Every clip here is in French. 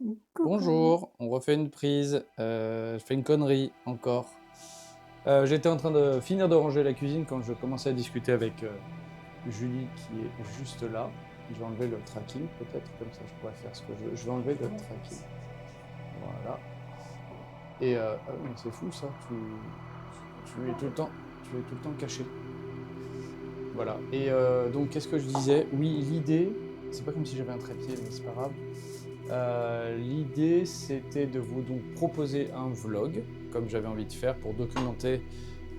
Coucou. Bonjour, on refait une prise. Je fais une connerie encore. J'étais en train de finir de ranger la cuisine quand je commençais à discuter avec Julie qui est juste là. Je vais enlever le tracking peut-être, comme ça je pourrais faire ce que je veux. Je vais enlever le tracking. Voilà. Et ah oui, mais c'est fou ça, tu es tout le temps, tu es tout le temps caché. Voilà. Et donc qu'est-ce que je disais? Oui, l'idée, c'est pas comme si j'avais un trépied, mais c'est pas grave. L'idée, c'était de vous donc proposer un vlog, comme j'avais envie de faire, pour documenter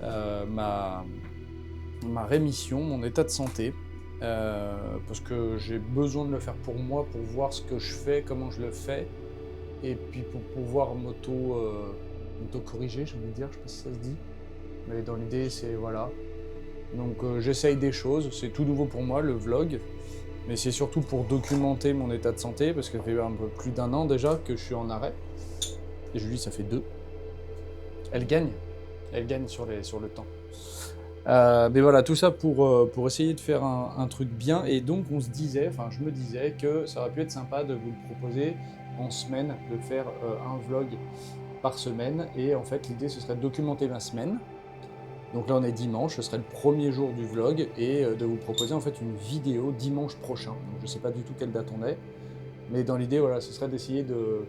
ma rémission, mon état de santé, parce que j'ai besoin de le faire pour moi, pour voir ce que je fais, comment je le fais, et puis pour pouvoir m'auto-corriger, j'ai envie de dire, je sais pas si ça se dit, mais dans l'idée, c'est voilà. Donc j'essaye des choses, c'est tout nouveau pour moi, le vlog. Mais c'est surtout pour documenter mon état de santé, parce que ça fait un peu plus d'un an déjà que je suis en arrêt. Et Julie, ça fait 2. Elle gagne. Elle gagne sur le temps. Mais voilà, tout ça pour essayer de faire un truc bien. Et donc on se disait, enfin je me disais que ça aurait pu être sympa de vous le proposer en semaine, de faire un vlog par semaine. Et en fait l'idée ce serait de documenter ma semaine. Donc là on est dimanche, ce serait le premier jour du vlog, et de vous proposer en fait une vidéo dimanche prochain. Donc je sais pas du tout quelle date on est. Mais dans l'idée, voilà, ce serait d'essayer de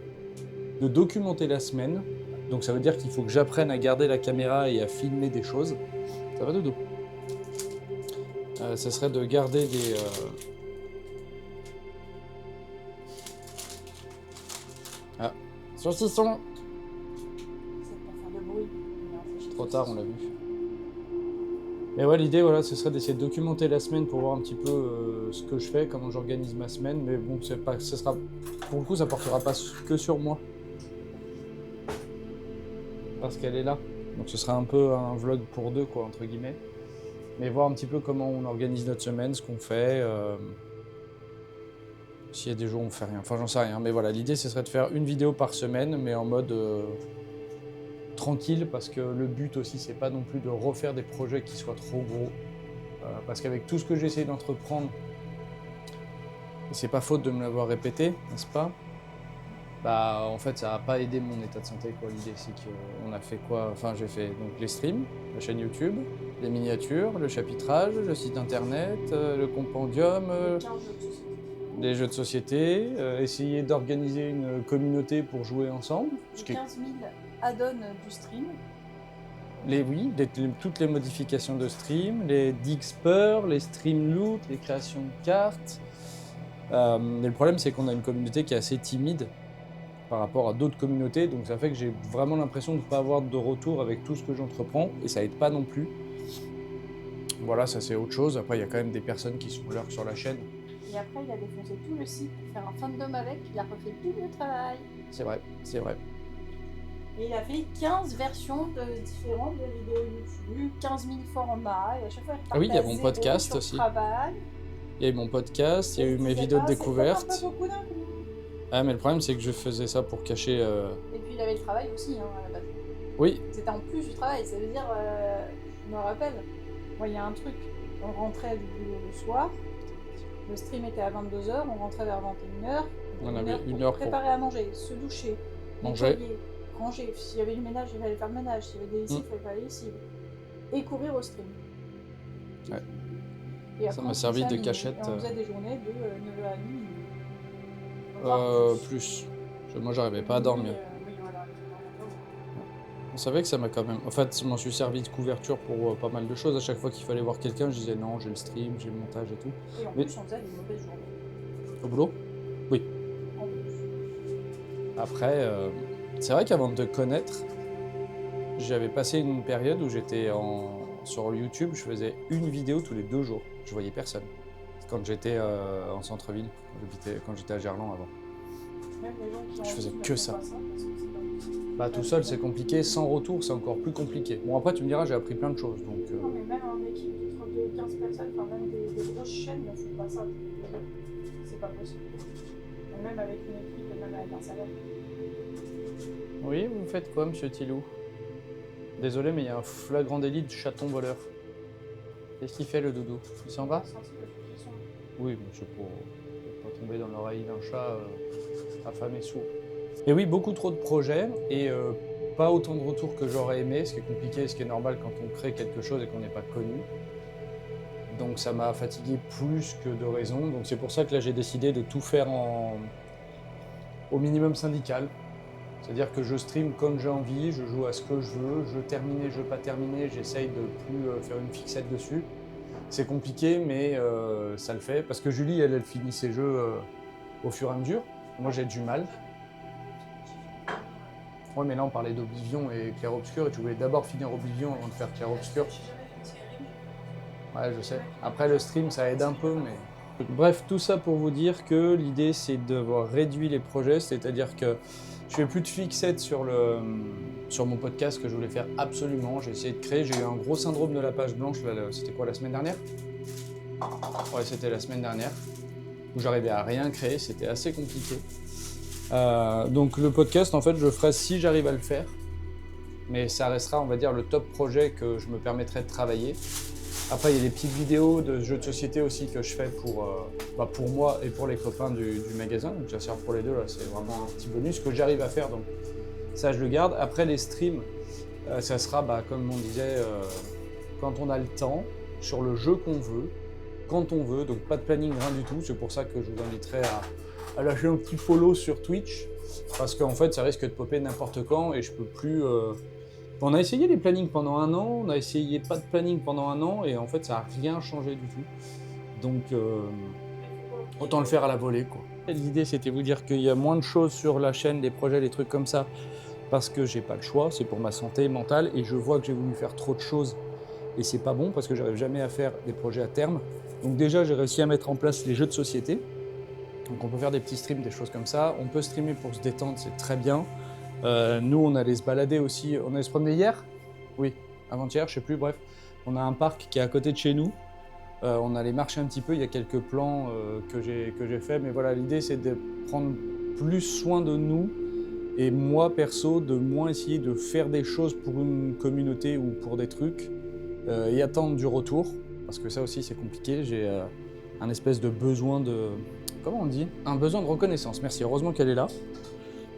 documenter la semaine. Donc ça veut dire qu'il faut que j'apprenne à garder la caméra et à filmer des choses. Ça va, Dodo? Ça serait de garder des... Ah, saucisson! C'est pour faire de bruit. Trop tard, on l'a vu. Mais ouais, l'idée, voilà, ce serait d'essayer de documenter la semaine pour voir un petit peu ce que je fais, comment j'organise ma semaine. Mais bon, c'est pas, ce sera, pour le coup, ça portera pas que sur moi. Parce qu'elle est là. Donc ce sera un peu un vlog pour deux, quoi, entre guillemets. Mais voir un petit peu comment on organise notre semaine, ce qu'on fait. S'il y a des jours où on fait rien. Enfin, j'en sais rien. Mais voilà, l'idée, ce serait de faire une vidéo par semaine, mais en mode tranquille, parce que le but aussi, c'est pas non plus de refaire des projets qui soient trop gros. Parce qu'avec tout ce que j'essaie d'entreprendre, et c'est pas faute de me l'avoir répété, n'est-ce pas? Bah, en fait, ça n'a pas aidé mon état de santé, quoi. L'idée, c'est qu'on a fait quoi? Enfin, j'ai fait donc les streams, la chaîne YouTube, les miniatures, le chapitrage, le site internet, le compendium, 15 jeux de société. des jeux de société, essayer d'organiser une communauté pour jouer ensemble. Les 15 000 add-ons du stream. Oui, toutes les modifications de stream, les Digspur, les stream loot, les créations de cartes. Mais le problème, c'est qu'on a une communauté qui est assez timide par rapport à d'autres communautés, donc ça fait que j'ai vraiment l'impression de ne pas avoir de retour avec tout ce que j'entreprends, et ça aide pas non plus. Voilà, ça c'est autre chose. Après, il y a quand même des personnes qui sont lurk sur la chaîne. Et après, il a défoncé tout le site pour faire un fandom avec. Il a refait tout le travail. C'est vrai, c'est vrai. Et il a fait 15 versions différentes de vidéos YouTube, 15 000 formats. Et à chaque fois, il Ah oui, il y a repartait à mon zéro podcast sur aussi. travail. Il y a eu mon podcast, il y a eu mes vidéos de découverte. C'est pas beaucoup d'un coup. Ah, mais le problème, c'est que je faisais ça pour cacher. Et puis il avait le travail aussi, hein, à la base. Oui, C'était en plus du travail, ça veut dire, je me rappelle, moi il y a un truc, on rentrait du boulot le soir, le stream était à 22h, on rentrait vers 21h, on avait pour une heure pour préparer à manger, se doucher, manger. nettoyer, ranger, s'il y avait du ménage, il fallait faire le ménage, s'il y avait des lessives, il fallait faire les lessives, et courir au stream. Ouais. Et Ça après, m'a on servi finissait à de minuit, cachette. et on faisait des journées de 9h à minuit. Voire Plus. Moi, j'arrivais pas à minuit, dormir. oui, voilà. On savait que ça m'a quand même. En fait, je m'en suis servi de couverture pour pas mal de choses. À chaque fois qu'il fallait voir quelqu'un, je disais non, j'ai le stream, j'ai le montage et tout. Et en Mais plus, on faisait des mauvaises journées. au boulot? Oui. En plus. Après, c'est vrai qu'avant de te connaître, j'avais passé une période où j'étais sur YouTube, je faisais une vidéo tous les 2 jours. Je voyais personne. Quand j'étais en centre-ville, quand j'étais à Gerland avant. Même les gens qui ont Je faisais envie ne que font ça. pas parce que c'est pas possible. Bah tout seul c'est compliqué, sans retour c'est encore plus compliqué. Bon après tu me diras j'ai appris plein de choses donc... Non, mais même en équipe de 15 personnes, enfin même des grosses chaînes ne font pas ça. C'est pas possible. Et même avec une équipe et même avec un salaire. Oui, vous faites quoi monsieur Tilou? Désolé mais il y a un flagrant délit de chaton voleur. Qu'est-ce qu'il fait le doudou? Il s'en va? Oui mais c'est pour pas tomber dans l'oreille d'un chat affamé sourd. Et oui, beaucoup trop de projets et pas autant de retours que j'aurais aimé, ce qui est compliqué, ce qui est normal quand on crée quelque chose et qu'on n'est pas connu. Donc ça m'a fatigué plus que de raison. Donc c'est pour ça que là j'ai décidé de tout faire au minimum syndical. C'est-à-dire que je stream quand j'ai envie, je joue à ce que je veux terminer, je veux pas terminer, j'essaye de plus faire une fixette dessus. C'est compliqué, mais ça le fait. Parce que Julie, elle finit ses jeux au fur et à mesure. Moi, j'ai du mal. Ouais, mais là, on parlait d'Oblivion et Clair-Obscur, et tu voulais d'abord finir Oblivion avant de faire Clair-Obscur. Ouais, je sais. Après, le stream, ça aide un peu, mais... Bref, tout ça pour vous dire que l'idée, c'est d'avoir réduit les projets, c'est-à-dire que je fais plus de fixette sur mon podcast que je voulais faire absolument. J'ai essayé de créer, j'ai eu un gros syndrome de la page blanche, c'était quoi, la semaine dernière? Ouais, c'était la semaine dernière, où j'arrivais à rien créer, c'était assez compliqué. Donc le podcast, en fait, je le ferai si j'arrive à le faire, mais ça restera, on va dire, le top projet que je me permettrai de travailler. Après, il y a des petites vidéos de jeux de société aussi que je fais pour moi et pour les copains du magasin. Donc ça sert pour les deux, là, c'est vraiment un petit bonus que j'arrive à faire, donc ça je le garde. Après les streams, ça sera, comme on disait, quand on a le temps, sur le jeu qu'on veut, quand on veut, donc pas de planning, rien du tout. C'est pour ça que je vous inviterai à lâcher un petit follow sur Twitch, parce qu'en fait ça risque de popper n'importe quand et je peux plus... On a essayé les plannings pendant un an, on a essayé pas de planning pendant un an et en fait ça n'a rien changé du tout. Donc autant le faire à la volée, quoi. L'idée c'était vous dire qu'il y a moins de choses sur la chaîne, des projets, des trucs comme ça, parce que j'ai pas le choix, c'est pour ma santé mentale et je vois que j'ai voulu faire trop de choses et c'est pas bon parce que j'arrive jamais à faire des projets à terme. Donc déjà j'ai réussi à mettre en place les jeux de société. Donc on peut faire des petits streams, des choses comme ça. On peut streamer pour se détendre, c'est très bien. Nous, on allait se balader aussi. On allait se promener hier? Oui, avant-hier, je sais plus, bref. On a un parc qui est à côté de chez nous. On allait marcher un petit peu. Il y a quelques plans que j'ai fait. Mais voilà, l'idée, c'est de prendre plus soin de nous. Et moi, perso, de moins essayer de faire des choses pour une communauté ou pour des trucs et attendre du retour. Parce que ça aussi, c'est compliqué. J'ai un espèce de besoin de... Comment on dit? Un besoin de reconnaissance. Merci, heureusement qu'elle est là.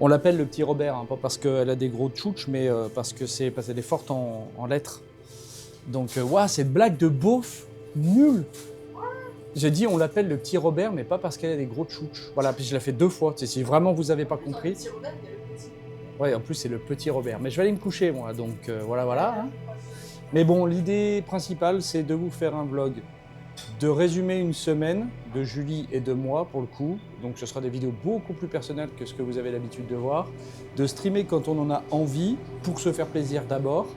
On l'appelle le petit Robert, hein, pas parce qu'elle a des gros tchouches, mais parce qu'elle est forte en lettres. Donc, waouh, cette blague de beauf, nulle. J'ai dit on l'appelle le petit Robert, mais pas parce qu'elle a des gros tchouches. Voilà, puis je l'ai fait 2 fois. Si vraiment vous n'avez pas compris. Le petit Robert, il y a le petit. Ouais, en plus c'est le petit Robert. Mais je vais aller me coucher, moi, donc voilà. Hein. Mais bon, l'idée principale, c'est de vous faire un vlog, de résumer une semaine de Julie et de moi pour le coup. Donc ce sera des vidéos beaucoup plus personnelles que ce que vous avez l'habitude de voir. De streamer quand on en a envie, pour se faire plaisir d'abord.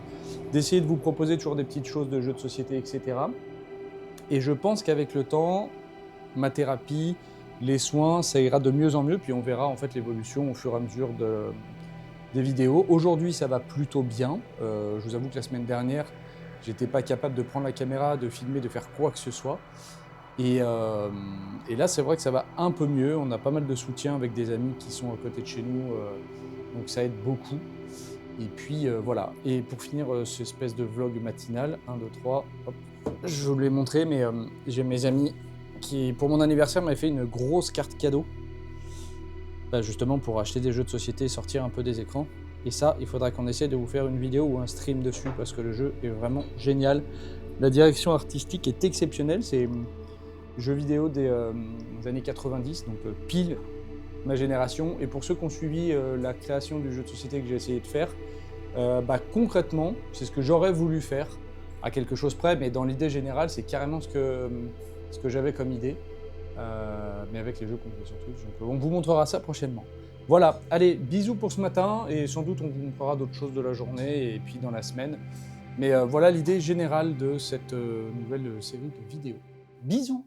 D'essayer de vous proposer toujours des petites choses de jeux de société, etc. Et je pense qu'avec le temps, ma thérapie, les soins, ça ira de mieux en mieux. Puis on verra en fait l'évolution au fur et à mesure des vidéos. Aujourd'hui, ça va plutôt bien. Je vous avoue que la semaine dernière, j'étais pas capable de prendre la caméra, de filmer, de faire quoi que ce soit. Et là, c'est vrai que ça va un peu mieux. On a pas mal de soutien avec des amis qui sont à côté de chez nous. Donc ça aide beaucoup. Et puis voilà. Et pour finir cette espèce de vlog matinal, 1, 2, 3, hop. Je vous l'ai montré, mais j'ai mes amis qui, pour mon anniversaire, m'avaient fait une grosse carte cadeau. Justement pour acheter des jeux de société et sortir un peu des écrans. Et ça, il faudra qu'on essaie de vous faire une vidéo ou un stream dessus parce que le jeu est vraiment génial. La direction artistique est exceptionnelle. C'est jeu vidéo des années 90, donc pile ma génération. Et pour ceux qui ont suivi la création du jeu de société que j'ai essayé de faire, concrètement, c'est ce que j'aurais voulu faire à quelque chose près, mais dans l'idée générale, c'est carrément ce que j'avais comme idée. Mais avec les jeux qu'on fait sur Twitch. Donc, on vous montrera ça prochainement. Voilà, allez, bisous pour ce matin et sans doute on vous montrera d'autres choses de la journée et puis dans la semaine. Mais voilà l'idée générale de cette nouvelle série de vidéos. Bisous!